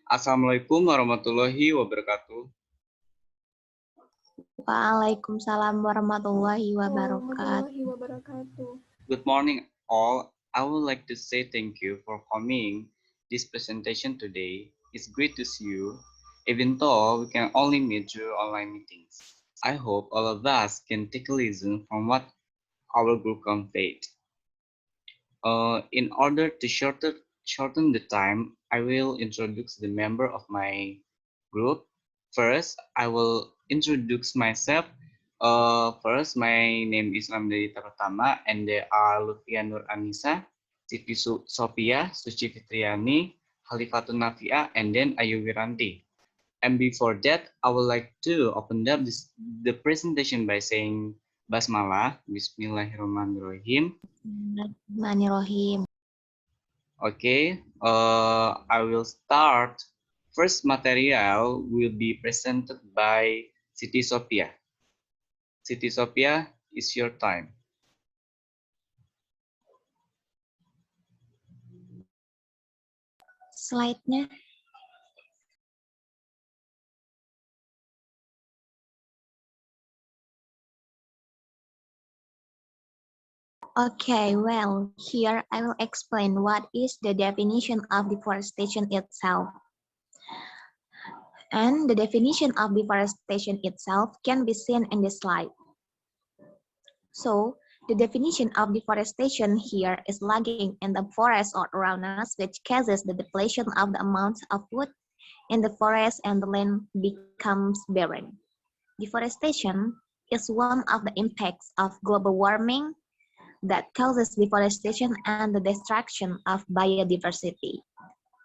Assalamualaikum warahmatullahi wabarakatuh. Waalaikumsalam warahmatullahi wabarakatuh. Good morning, all. I would like to say thank you for coming this presentation today. It's great to see you, even though we can only meet through online meetings. I hope all of us can take a lesson from what our group conveyed. In order to shorten the time, I will introduce the member of my group. First, I will introduce myself. First, my name is Ramdhani Pratama, and there are Luftiah Nur Annisa, Siti Sopiah, Suci Fitriyani, Chalifatun Nafi'ah, and then Ayu Wiranti. And before that, I would like to open up the presentation by saying Basmalah, Bismillahirrahmanirrahim. Bismillahirrahmanirrahim. Okay, I will start. First material will be presented by Siti Sopiah. Siti Sopiah, it's your time. Slide-nya. Okay, well, here I will explain what is the definition of deforestation itself. And the definition of deforestation itself can be seen in this slide. So, the definition of deforestation here is logging in the forest or around us, which causes the depletion of the amount of wood in the forest and the land becomes barren. Deforestation is one of the impacts of global warming that causes deforestation and the destruction of biodiversity.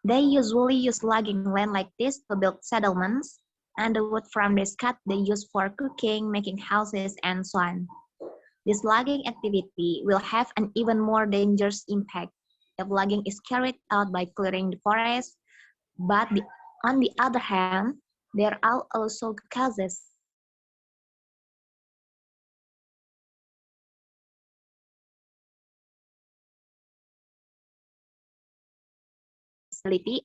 They usually use logging land like this to build settlements, and the wood from this cut they use for cooking, making houses, and so on. This logging activity will have an even more dangerous impact if logging is carried out by clearing the forest, but on the other hand, there are also causes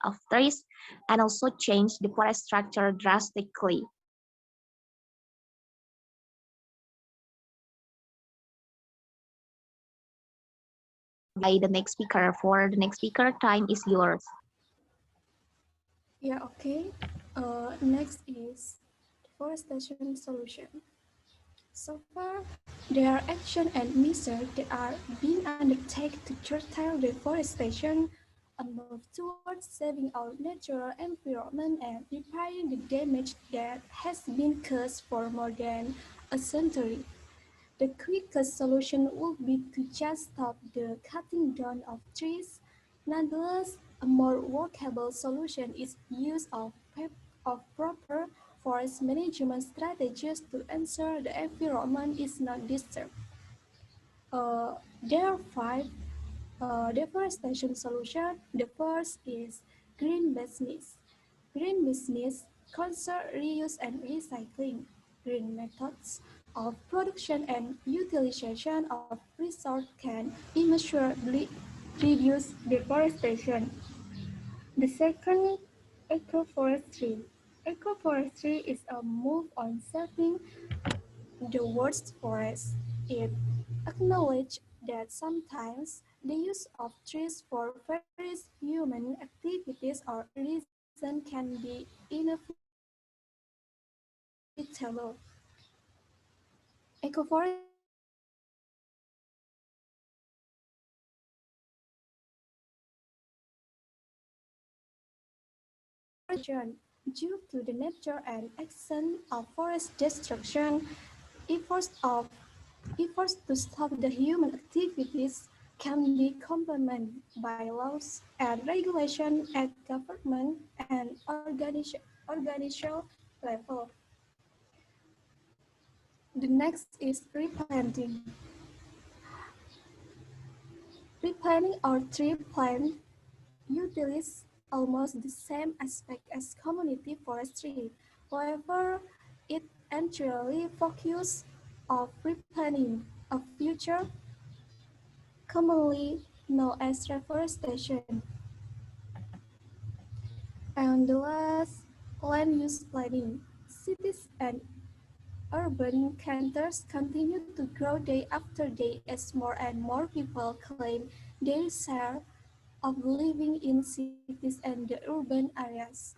of trees and also change the forest structure drastically. By the next speaker. For the next speaker, time is yours. Yeah, okay. Next is deforestation solution. So far, there are action and measures that are being undertaken to curtail deforestation and move towards saving our natural environment and repairing the damage that has been caused for more than a century. The quickest solution would be to just stop the cutting down of trees. Nonetheless, a more workable solution is use of proper forest management strategies to ensure the environment is not disturbed. There are five deforestation solutions. The first is green business. Green business concerns reuse and recycling. Green methods of production and utilization of resources can immeasurably reduce deforestation. The second, ecoforestry. Ecoforestry is a move on saving the world's forests. It acknowledges that sometimes the use of trees for various human activities or reasons can be inevitable. Ecoforestry due to the nature and extent of forest destruction, efforts of efforts to stop the human activities can be complemented by laws and regulation at government and organizational level. The next is replanting. Replanting or tree plant utilises almost the same aspect as community forestry. However, it entirely focuses on replanting a future commonly known as reforestation. And the last, land use planning. Cities and urban centers continue to grow day after day as more and more people claim their share of living in cities and the urban areas.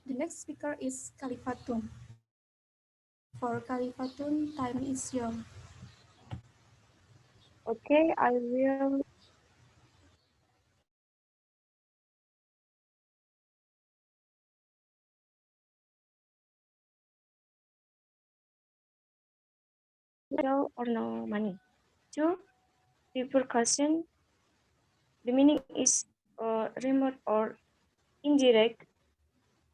The next speaker is Chalifatun. For Chalifatun, time is yours. Okay, I will or no money. Two, repercussion. The meaning is remote or indirect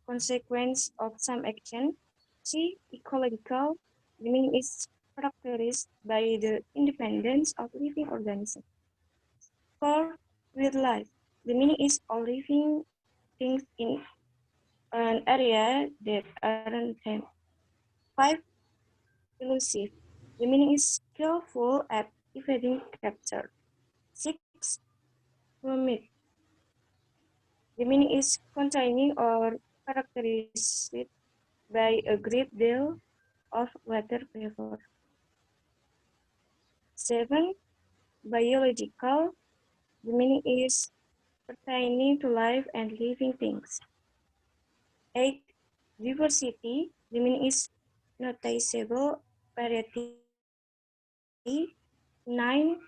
consequence of some action. C, ecological. The meaning is characterized by the independence of living organisms. Four, wildlife. The meaning is all living things in an area that aren't them. Five, elusive. The meaning is skillful at evading capture. Six, humid. The meaning is containing or characterized by a great deal of water vapor. 7. Biological. The meaning is pertaining to life and living things. 8. Diversity. The meaning is noticeable variety. 9.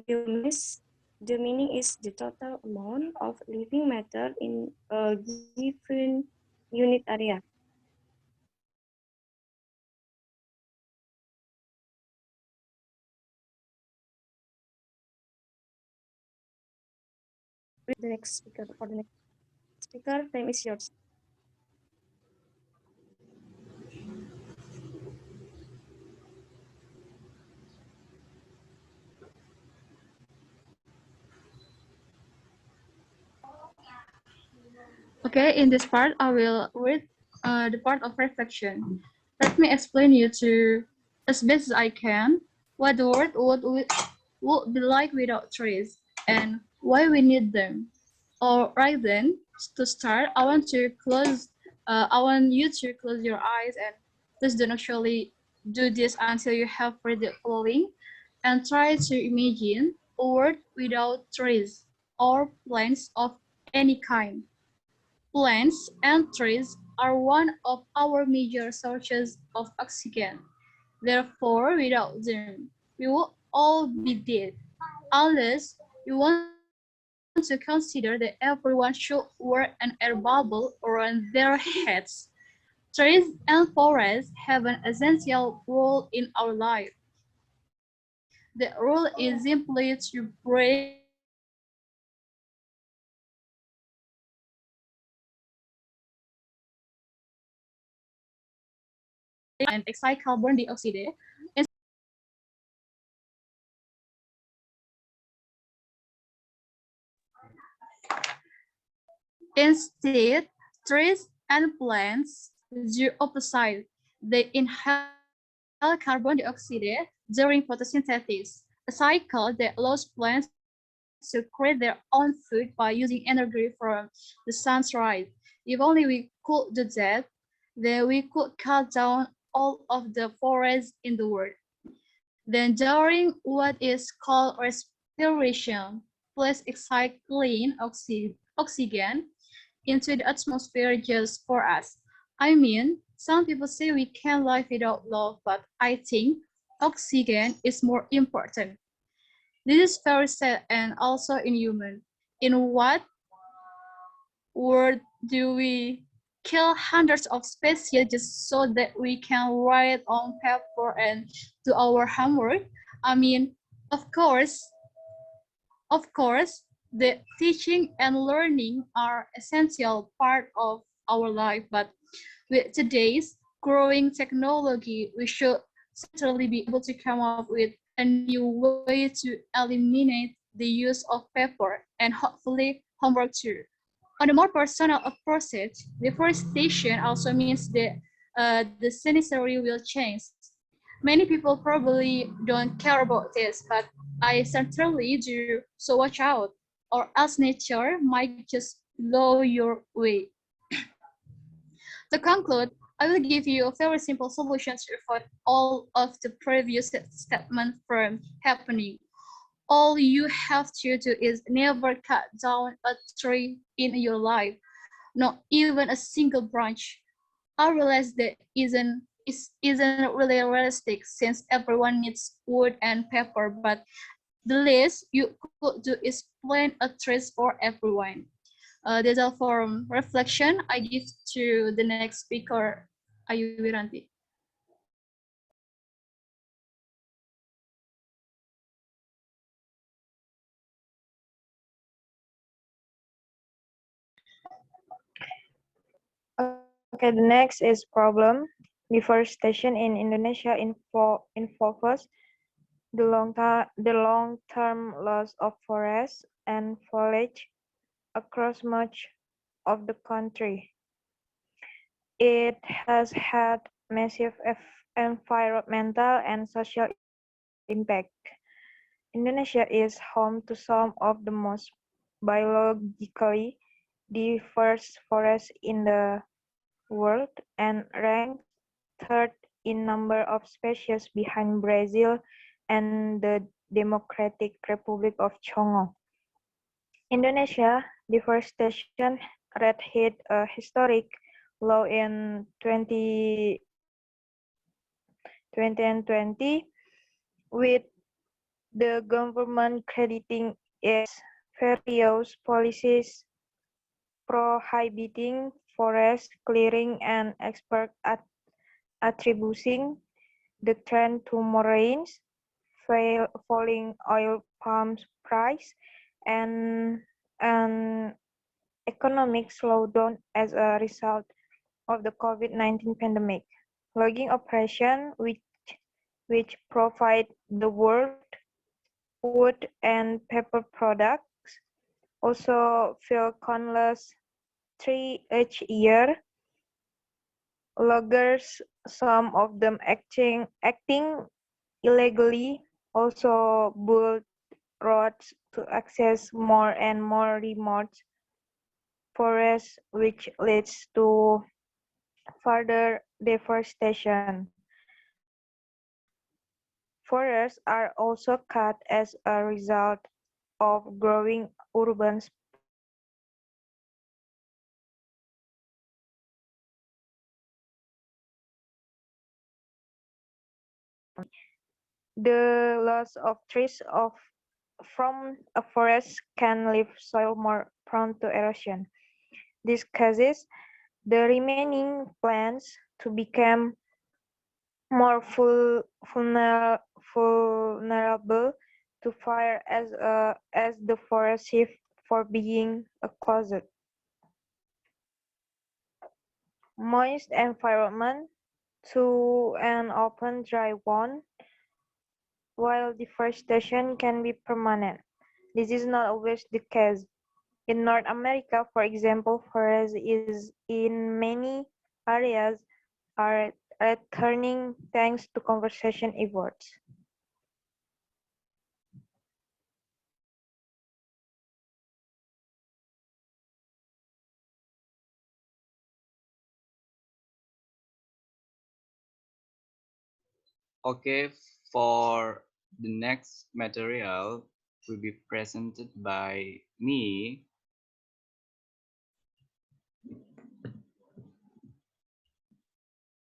Biomass. The meaning is the total amount of living matter in a given unit area. The next speaker, for the next speaker, time is yours. Okay, in this part, I will read the part of reflection. Let me explain you to, as best as I can, what the world would be like without trees and why we need them. All right then, to start, I want you to close your eyes and please don't actually do this until you have read the following and try to imagine a world without trees or plants of any kind. Plants and trees are one of our major sources of oxygen. Therefore, without them, we will all be dead. Unless you want to consider that everyone should wear an air bubble around their heads. Trees and forests have an essential role in our life. The role is simply to break and excite carbon dioxide. Instead, trees and plants do opposite. They inhale carbon dioxide during photosynthesis, a cycle that allows plants to create their own food by using energy from the sun's rays. If only we could do that, then we could cut down all of the forests in the world. Then during what is called respiration, plus excite clean oxygen into the atmosphere just for us. I mean, some people say we can't live without love, but I think oxygen is more important. This is very sad and also inhuman. In what world do we kill hundreds of species just so that we can write on paper and do our homework? I mean, of course, of course, the teaching and learning are essential part of our life, but with today's growing technology, we should certainly be able to come up with a new way to eliminate the use of paper and hopefully homework too. On a more personal approach, deforestation also means that the scenery will change. Many people probably don't care about this, but I certainly do, so watch out, or else nature might just go your way. To conclude, I will give you a very simple solution to avoid all of the previous statements from happening. All you have to do is never cut down a tree in your life, not even a single branch. I realize that isn't really realistic since everyone needs wood and paper, but the least you could do is plant a tree for everyone. That's all for reflection. I give to the next speaker, Ayu Wiranti. Okay, the next is problem. Deforestation in Indonesia involves the long-term loss of forests and foliage across much of the country. It has had massive environmental and social impact. Indonesia is home to some of the most biologically diverse forests in the world and ranks third in number of species behind Brazil and the Democratic Republic of Congo. Indonesia deforestation rate hit a historic low in 2020, with the government crediting its various policies prohibiting forest clearing and expert attributing the trend to more rains, falling oil palm price, and an economic slowdown as a result of the COVID-19 pandemic. Logging operation, which provide the world wood and paper products, also fell countless trees each year. Loggers, some of them acting illegally, also built roads to access more and more remote forests, which leads to further deforestation. Forests are also cut as a result of growing urban sprawl, which the loss of trees from a forest can leave soil more prone to erosion. This causes the remaining plants to become more vulnerable to fire as the forest shift for being a closet. Moist environment to an open dry one, while deforestation can be permanent. This is not always the case. In North America, for example, forests is in many areas are returning thanks to conservation efforts. Okay, for the next material will be presented by me.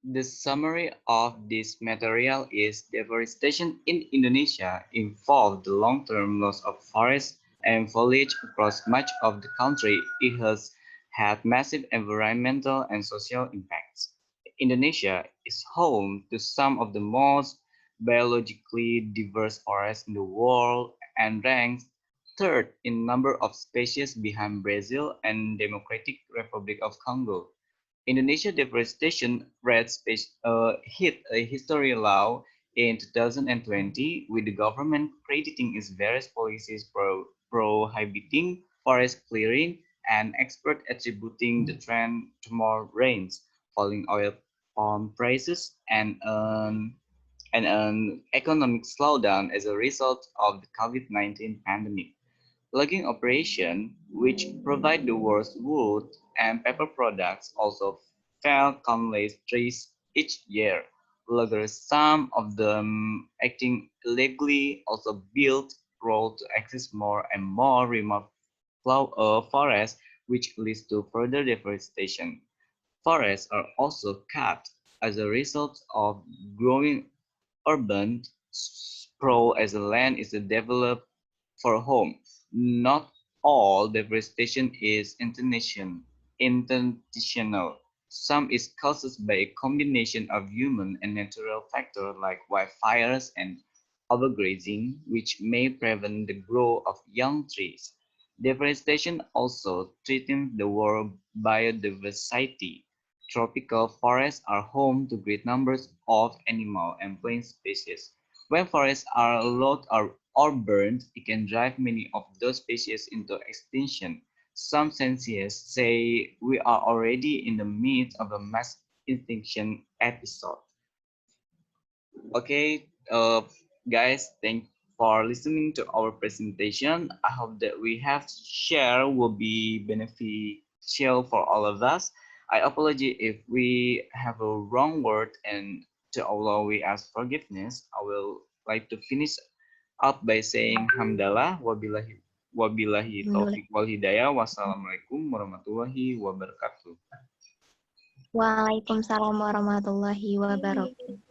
The summary of this material is deforestation in Indonesia involved the long-term loss of forests and foliage across much of the country. It has had massive environmental and social impacts. Indonesia is home to some of the most biologically diverse forests in the world and ranks third in number of species behind Brazil and Democratic Republic of Congo. Indonesia deforestation rate hit a historic low in 2020, with the government crediting its various policies prohibiting forest clearing and experts attributing the trend to more rains, falling oil palm prices, and an economic slowdown as a result of the COVID-19 pandemic. Logging operation, which provide the world's wood and paper products, also fell countless trees each year. Loggers, some of them acting illegally, also built roads to access more and more remote forests, which leads to further deforestation. Forests are also cut as a result of growing urban sprawl as the land is developed for home. Not all deforestation is intentional. Some is caused by a combination of human and natural factors like wildfires and overgrazing, which may prevent the growth of young trees. Deforestation also threatens the world biodiversity. Tropical forests are home to great numbers of animal and plant species. When forests are logged or burned, it can drive many of those species into extinction. Some scientists say we are already in the midst of a mass extinction episode. Okay, guys, thank for listening to our presentation. I hope that we have shared will be beneficial for all of us. I apologize if we have a wrong word, and to Allah we ask forgiveness. I will like to finish up by saying hamdalah wabillahi Alhamdulillah. taufik wal hidayah. Wassalamualaikum warahmatullahi wabarakatuh. Waalaikumsalam warahmatullahi wabarakatuh.